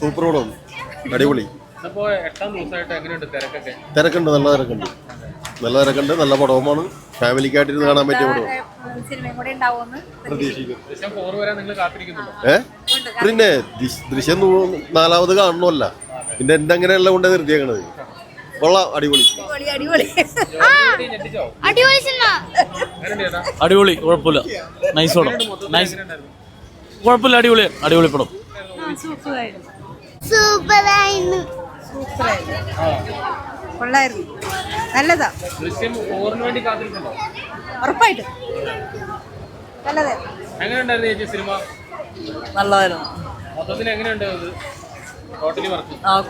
Super പടം, അടിപൊളി. തിരക്കുണ്ട്, നല്ല തിരക്കുണ്ട്, നല്ല പടവുമാണ്. ഫാമിലിക്കായിട്ടിരുന്ന് കാണാൻ പറ്റിയ പടവും. പിന്നെ ദൃശ്യം 4ാമത് കാണണമല്ല, പിന്നെ എന്റെ അങ്ങനെയല്ല കൊണ്ട് നിർത്തിയേക്കണത്. കൊള്ളാം, അടിപൊളി. അടിപൊളി, കുഴപ്പമില്ല, നൈസ് പടം, നൈസ്, കുഴപ്പമില്ല, അടിപൊളി, അടിപൊളി പടം. കൊള്ളായിരുന്നു, നല്ലതാ, ഉറപ്പായിട്ടും നല്ലതായിരുന്നു,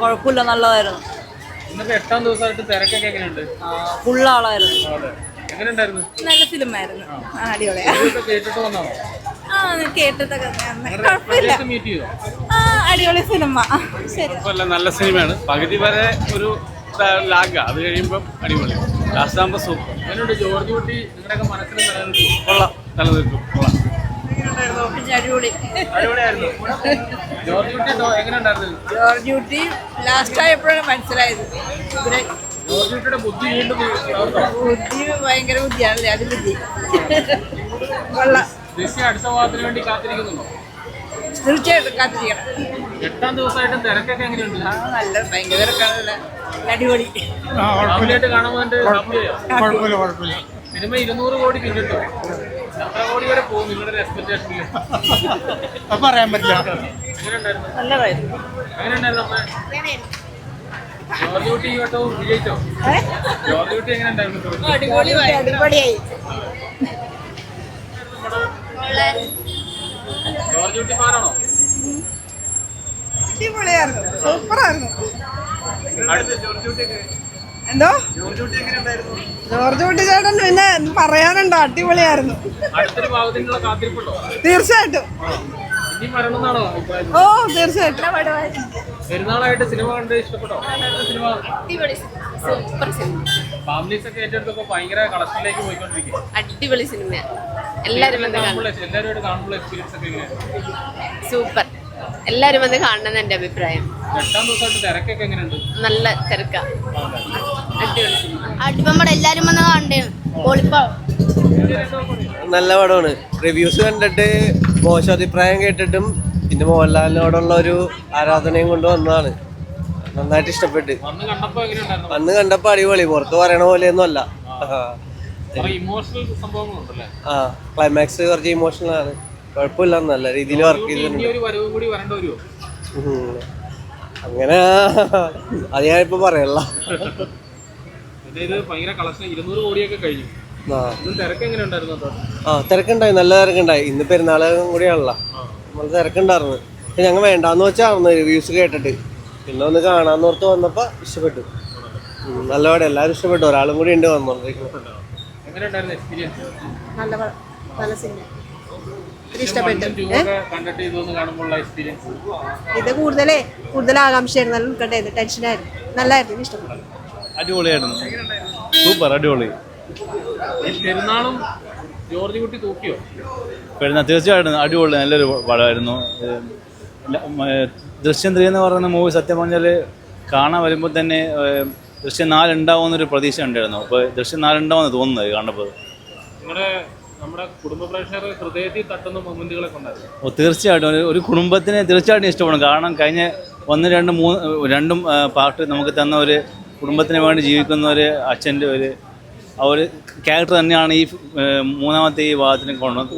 കുഴപ്പമില്ല, നല്ലതായിരുന്നു. എട്ടാം ദിവസമായിട്ട് തിരക്കൊക്കെ എങ്ങനെയുണ്ട്? ഫുൾ ആളായിരുന്നു. എങ്ങനെയുണ്ടായിരുന്നു? നല്ല ഫിലിമായിരുന്നു, അടിപൊളിയാ. കേട്ടിട്ട് വന്നാണോ? കേട്ടിട്ടൊക്കെ അടിപൊളി സിനിമ. ശരി, നല്ല സിനിമയാണ്. പകുതി വരെ ഒരു ലാഗ, അത് കഴിയുമ്പോൾ അടിപൊളി. ലാസ്റ്റ് ആകുമ്പോൾ സൂപ്പർ. എങ്ങനെയുണ്ട് ജോർജ് കുട്ടി? നിങ്ങളുടെയൊക്കെ മനസ്സിൽ കൊള്ളാം, നിലനിൽക്കും, കൊള്ളാം. അടിപൊളിയായിരുന്നു. ജോർജ് കുട്ടി എങ്ങനെയുണ്ടായിരുന്നു? ജോർജ് കുട്ടി ലാസ്റ്റ് ആയപ്പോഴാണ് മനസ്സിലായത്. ജോർജ് കുട്ടിയുടെ ബുദ്ധി വീണ്ടും ബുദ്ധി ഭയങ്കര ബുദ്ധിയാണല്ലേ, അത് ബുദ്ധി കൊള്ളാം. ദൃശ്യം അടുത്ത ഭാഗത്തിന് വേണ്ടി കാത്തിരിക്കുന്നുണ്ടോ? തീർച്ചയായിട്ടും കാത്തിരിക്കണം. 8ാം ദിവസമായിട്ടും തിരക്കൊക്കെ എങ്ങനെയുണ്ട്? നല്ല ഭയങ്കര തിരക്കാണ്, അടിപൊളി. ഫാമിലിയായിട്ട് കാണുമ്പോൾ സിനിമ 200 കോടി പിന്നിട്ടോ? എത്ര കോടി വരെ പോകും നിങ്ങളുടെ എക്സ്പെക്ടേഷൻ? പറയാൻ പറ്റില്ല. എങ്ങനെയുണ്ടായിരുന്നു? നല്ലതായിരുന്നു. എങ്ങനെയുണ്ടായിരുന്നു അമ്മ? ജോർജ് കുട്ടി ഈ വട്ടവും വിജയിച്ചോ? ജോർജ് കുട്ടി എങ്ങനെയുണ്ടായിരുന്നു? അടിപൊളിയായി. ജോർജ് കുട്ടി ഫാനാണോ? അടിപൊളിയായിരുന്നു, സൂപ്പറായിരുന്നു. അടുത്ത ജോർജ് കുട്ടിയൊക്കെ എന്തോ? ജോർജ് കുട്ടി എങ്ങനെയുണ്ടായിരുന്നു? ജോർജ് കുട്ടി ചേട്ടൻ പിന്നെ പറയാനുണ്ടോ? അടിപൊളിയായിരുന്നു. അടുത്തൊരു ഭാഗത്തിനുള്ള കാത്തിരിപ്പുണ്ടോ? തീർച്ചയായിട്ടും. ഇനി വരണമെന്നാണോ? ഓ, തീർച്ചയായിട്ടും. പെരുന്നാളായിട്ട് സിനിമ കണ്ട് ഇഷ്ടപ്പെട്ടോ? Cinema super cinema. ഫാമിലീസ് ഒക്കെ ഏറ്റെടുത്തപ്പോ ഭയങ്കര കളക്ഷനിലേക്ക് പോയിക്കൊണ്ടിരിക്കും. അടിപൊളി സിനിമയാണ്. എല്ലാരും എല്ലാവരുമായിട്ട് കാണുമ്പോൾ എക്സ്പീരിയൻസ് ഒക്കെ എങ്ങനെയാണ്? സൂപ്പർ. എല്ലാരും വന്ന് കാണണമെന്ന് എന്റെ അഭിപ്രായം. 8ാം ദിവസമായിട്ട് തിരക്കൊക്കെ എങ്ങനെയുണ്ട്? നല്ല തിരക്കാ. അടിപൊളി സിനിമ. അടിപൊളി, എല്ലാരും വന്ന് കാണണ്ടേ. നല്ല പടമാണ്. റിവ്യൂസ് കണ്ടിട്ട് മോശം അഭിപ്രായം കേട്ടിട്ടും പിന്നെ മോഹൻലാലിനോടുള്ള ഒരു ആരാധനയും കൊണ്ട് വന്നതാണ്. നന്നായിട്ട് ഇഷ്ടപ്പെട്ട്. അന്ന് കണ്ടപ്പോ അടിപൊളി, പുറത്ത് പറയണ പോലെയൊന്നും അല്ല. ആ, ക്ലൈമാക്സ് കുറച്ച് ഇമോഷണൽ ആണ്. കുഴപ്പമില്ല, നല്ല രീതിയിൽ വർക്ക് ചെയ്തിട്ടുണ്ട്. അങ്ങനെ അത് ഞാനിപ്പോ പറയല്ല. തിരക്കുണ്ടായി, നല്ല തിരക്കുണ്ടായി. ഇന്ന് പെരുന്നാളും കൂടിയാണല്ലോ, നമ്മൾ തിരക്കുണ്ടായിരുന്നു. പക്ഷെ ഞങ്ങൾ വേണ്ടാന്ന് വെച്ചായിരുന്നു റിവ്യൂസ് കേട്ടിട്ട്. പിന്നെ ഒന്ന് കാണാന്ന് ഓർത്ത് വന്നപ്പോ ഇഷ്ടപ്പെട്ടു. നല്ല പാടെ, എല്ലാവരും ഇഷ്ടപ്പെട്ടു. ഒരാളും കൂടി ഉണ്ട് വന്നോണ്ടിരിക്കുന്നത്. ഇഷ്ടപ്പെട്ടു. ഇത് കൂടുതൽ ആകാംക്ഷയായിരുന്നു, നല്ല ഉൾക്കണ്ടായിരുന്നു, ടെൻഷനായിരുന്നു. നല്ലായിരുന്നു, ഇഷ്ടപ്പെട്ടു. അടിപൊളിയായിരുന്നു, സൂപ്പർ, അടിപൊളി. പെരുന്നാളും ജോർജ് കുട്ടി തൂക്കിയോ? തീർച്ചയായിട്ടും അടിപൊളി, നല്ലൊരു പടമായിരുന്നു. ദൃശ്യം 3 എന്ന് പറയുന്ന മൂവി സത്യം പറഞ്ഞാൽ കാണാൻ വരുമ്പോൾ തന്നെ ദൃശ്യം 4 ഉണ്ടാവുമെന്നൊരു പ്രതീക്ഷ ഉണ്ടായിരുന്നു. അപ്പോൾ ദൃശ്യം 4 ഉണ്ടാവുമെന്ന് തോന്നുന്നത് കണ്ടപ്പോൾ. നമ്മുടെ കുടുംബ പ്രേക്ഷകർ ഹൃദയത്തിൽ തട്ടുന്ന മൊമെന്റുകളൊക്കെ ഉണ്ടായിരുന്നു. ഓ, തീർച്ചയായിട്ടും ഒരു കുടുംബത്തിനെ തീർച്ചയായിട്ടും ഇഷ്ടപ്പെടും. കാരണം കഴിഞ്ഞ 1, 2, 3 പാർട്ട് നമുക്ക് തന്ന ഒരു കുടുംബത്തിന് വേണ്ടി ജീവിക്കുന്ന ഒരു അച്ഛൻ്റെ ഒരു ക്യാരക്ടർ തന്നെയാണ് ഈ 3ാമത്തെ ഈ ഭാഗത്തിന് കൊണ്ടുവന്നത്.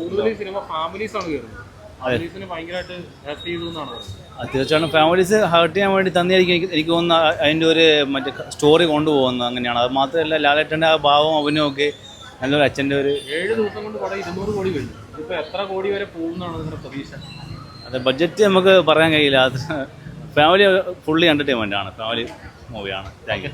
തീർച്ചയായിട്ടും ഫാമിലീസ് ഹേർട്ട് ചെയ്യാൻ വേണ്ടി തന്നെയായിരിക്കും എനിക്ക് തോന്നുന്നു. അതിൻ്റെ ഒരു മറ്റേ സ്റ്റോറി കൊണ്ടുപോകുന്നത് അങ്ങനെയാണ്. അത് മാത്രമല്ല, ലാലേട്ടൻ്റെ ആ ഭാവം അഭിനയമൊക്കെ നല്ലൊരു അച്ഛൻ്റെ ഒരു 7 ദിവസം കൊണ്ട് പടം 200 കോടി കഴിഞ്ഞു. ഇപ്പോൾ എത്ര കോടി വരെ പോകുന്നതാണ് നിങ്ങളുടെ പ്രതീക്ഷ? അത് ബഡ്ജറ്റ് നമുക്ക് പറയാൻ കഴിയില്ല. അത് ഫാമിലി ഫുള്ളി എൻ്റർടൈൻമെൻ്റ് ആണ്, ഫാമിലി മൂവിയാണ്. Thank you.